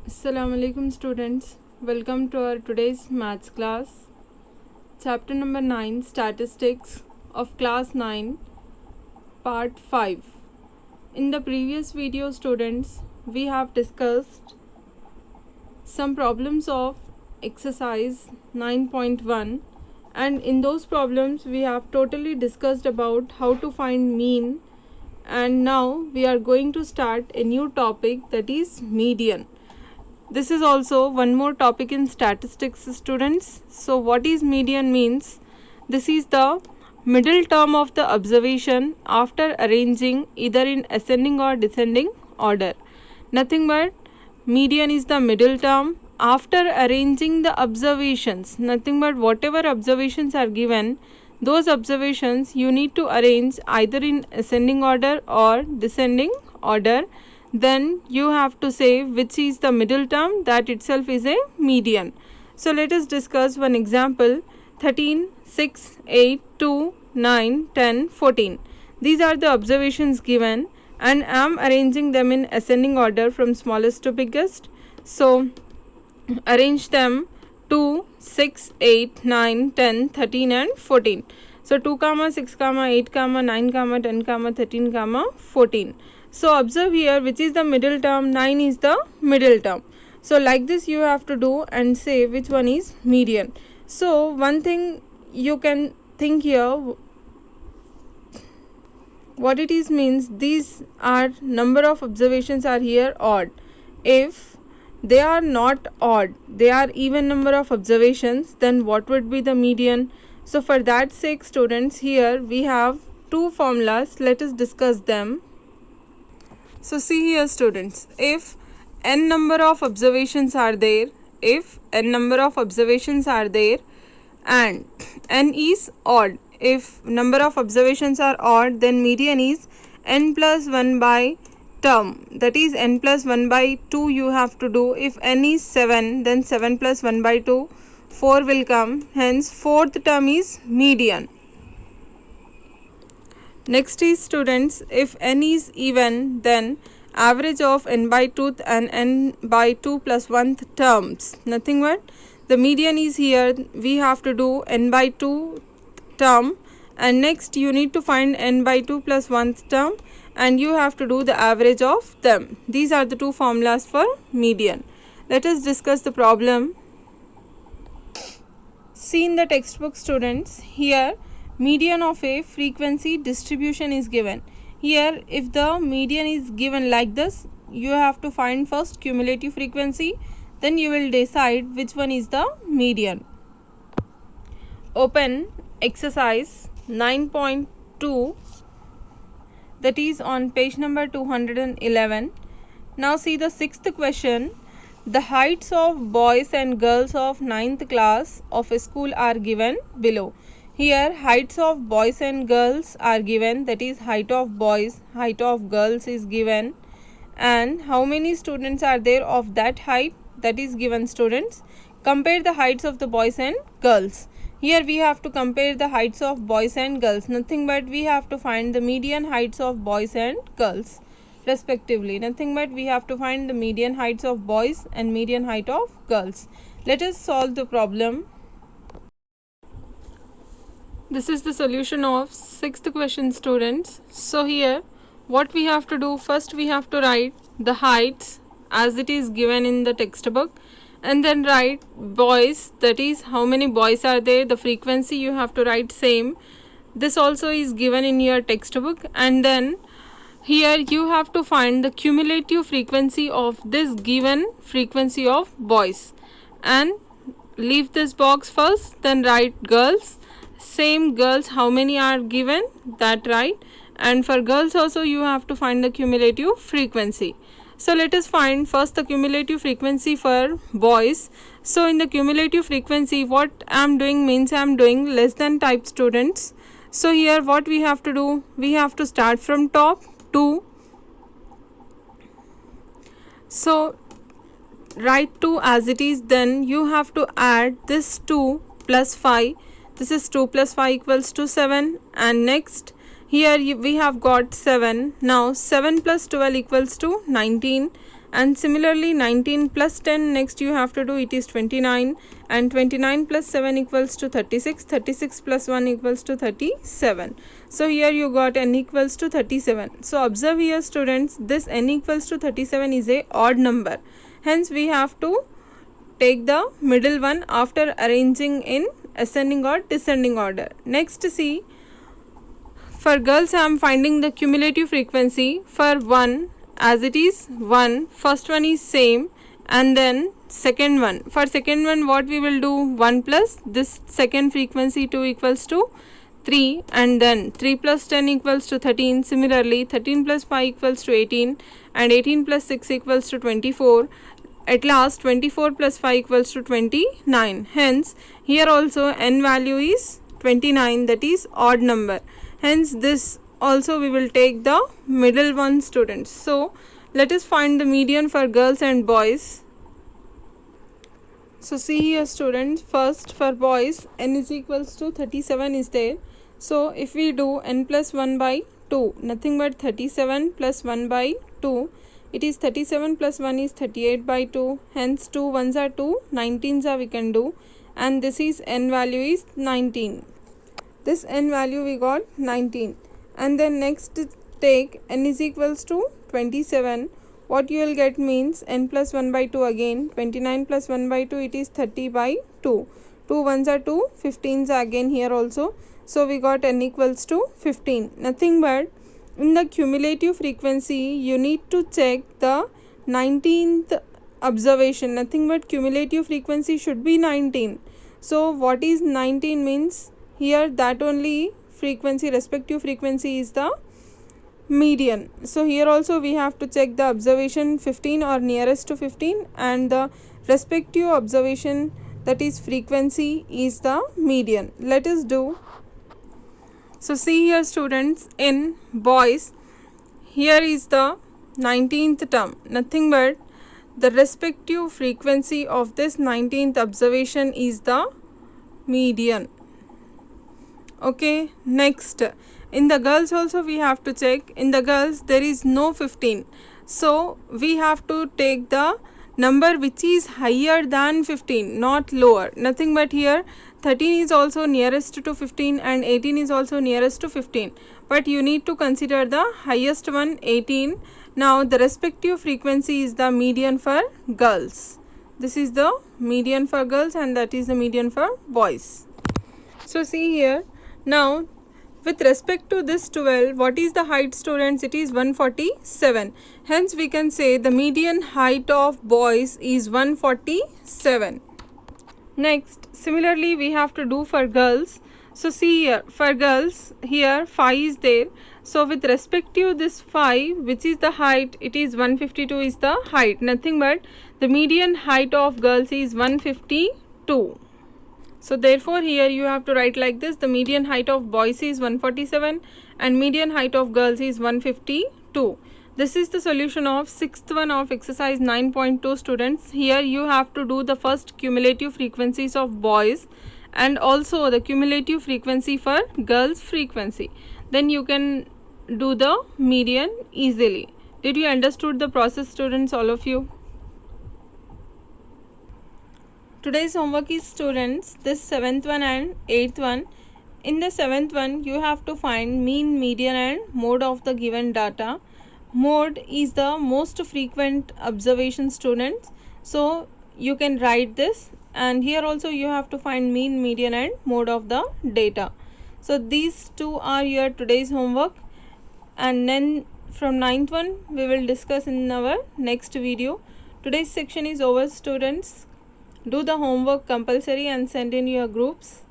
Assalamu alaikum students. Welcome to our today's maths class. Chapter number 9 Statistics of class 9 part 5. In the previous video students we have discussed some problems of exercise 9.1 and in those problems we have totally discussed about how to find mean, and now we are going to start a new topic, that is median. This is also one more topic in statistics students. So what is median means? This is the middle term of the observation after arranging either in ascending or descending order. Nothing but median is the middle term after arranging the observations. Nothing but whatever observations are given, those observations you need to arrange either in ascending order or descending order. Then you have to say which is the middle term, that itself is a median. So let us discuss one example. 13, 6, 8, 2, 9, 10, 14. These are the observations given and I am arranging them in ascending order from smallest to biggest. So arrange them 2, 6, 8, 9, 10, 13 and 14. So 2, 6, 8, 9, 10, 13, 14. So observe here which is the middle term. 9 is the middle term. So like this you have to do and say which one is median. So one thing you can think here, what it is means, these are number of observations are here odd. If they are not odd, they are even number of observations, then what would be the median? So for that sake students, here we have two formulas. Let us discuss them. So see here students, if n number of observations are there, and n is odd, if number of observations are odd, then median is n plus 1 by term, that is n plus 1 by 2 you have to do. If n is 7, then 7 plus 1 by 2, 4 will come, hence fourth term is median. Next is students, if n is even, then average of n by 2 and n by 2 plus 1th terms. Nothing but the median is here. We have to do n by 2 term, and next you need to find n by 2 plus 1th term, and you have to do the average of them. These are the two formulas for median. Let us discuss the problem. See in the textbook students, here median of a frequency distribution is given. Here if the median is given like this, you have to find first cumulative frequency, then you will decide which one is the median. Open exercise 9.2, that is on page number 211. Now see the sixth question. The heights of boys and girls of 9th class of a school are given below. Here heights of boys and girls are given, that is height of boys, height of girls is given, and how many students are there of that height, that is given students. Compare the heights of the boys and girls. Here we have to compare the heights of boys and girls. Nothing but we have to find the median heights of boys and girls respectively. Nothing but we have to find the median heights of boys and median height of girls. Let us solve the problem. This is the solution of sixth question students. So here what we have to do, first we have to write the heights as it is given in the textbook, and then write boys, that is how many boys are there, the frequency you have to write same. This also is given in your textbook, and then here you have to find the cumulative frequency of this given frequency of boys, and leave this box first, then write girls. Same girls, how many are given, that write, and for girls also you have to find the cumulative frequency. So let us find first the cumulative frequency for boys. So in the cumulative frequency, what I am doing means I am doing less than type students. So here what we have to do, we have to start from top 2. So write 2 as it is, then you have to add this 2 plus 5. This is 2 plus 5 equals to 7, and next here we have got 7. Now 7 plus 12 equals to 19. And similarly 19 plus 10, next you have to do, it is 29, and 29 plus 7 equals to 36, 36 plus 1 equals to 37. So here you got n equals to 37. So observe here students, this n equals to 37 is a odd number, hence we have to take the middle one after arranging in ascending or descending order. Next see, for girls I am finding the cumulative frequency for 1, as it is 1, first one is same, and then second one, for second one what we will do, 1 plus this second frequency 2 equals to 3, and then 3 plus 10 equals to 13. Similarly 13 plus 5 equals to 18, and 18 plus 6 equals to 24. At last 24 plus 5 equals to 29. Hence here also n value is 29, that is odd number. Hence this also we will take the middle one students. So let us find the median for girls and boys. So see here students, first for boys n is equals to 37 is there. So if we do n plus 1 by 2, nothing but 37 plus 1 by 2, it is 37 plus 1 is 38 by 2, hence 2 ones are 2, 19s are we can do, and this is n value is 19. This n value we got 19. And then next take n is equals to 27. What you will get means n plus 1 by 2 again, 29 plus 1 by 2, it is 30 by 2. 2 ones are 2, 15s are again here also. So we got n equals to 15. Nothing but in the cumulative frequency you need to check the 19th observation. Nothing but cumulative frequency should be 19. So what is 19 means, here that only frequency, respective frequency is the median. So here also we have to check the observation 15 or nearest to 15, and the respective observation, that is frequency, is the median. Let us do. So see here students, in boys here is the 19th term, nothing but the respective frequency of this 19th observation is the median. Okay, next in the girls also we have to check. In the girls there is no 15, so we have to take the number which is higher than 15, not lower. Nothing but here 13 is also nearest to 15 and 18 is also nearest to 15, but you need to consider the highest one, 18. Now the respective frequency is the median for girls. This is the median for girls and that is the median for boys. So see here, now with respect to this 12, what is the height students? It is 147. Hence we can say the median height of boys is 147. Next, similarly we have to do for girls. So see here, for girls here 5 is there. So with respect to this 5, which is the height, it is 152 is the height. Nothing but the median height of girls is 152. So therefore here you have to write like this, the median height of boys is 147 and median height of girls is 152. This is the solution of sixth one of exercise 9.2 students. Here you have to do the first cumulative frequencies of boys and also the cumulative frequency for girls frequency. Then you can do the median easily. Did you understood the process students, all of you? Today's homework is students, this 7th one and 8th one. In the 7th one you have to find mean, median and mode of the given data. Mode is the most frequent observation students. So you can write this, and here also you have to find mean, median and mode of the data. So these two are your today's homework, and then from 9th one we will discuss in our next video. Today's section is over students. Do the homework compulsory and send in your groups.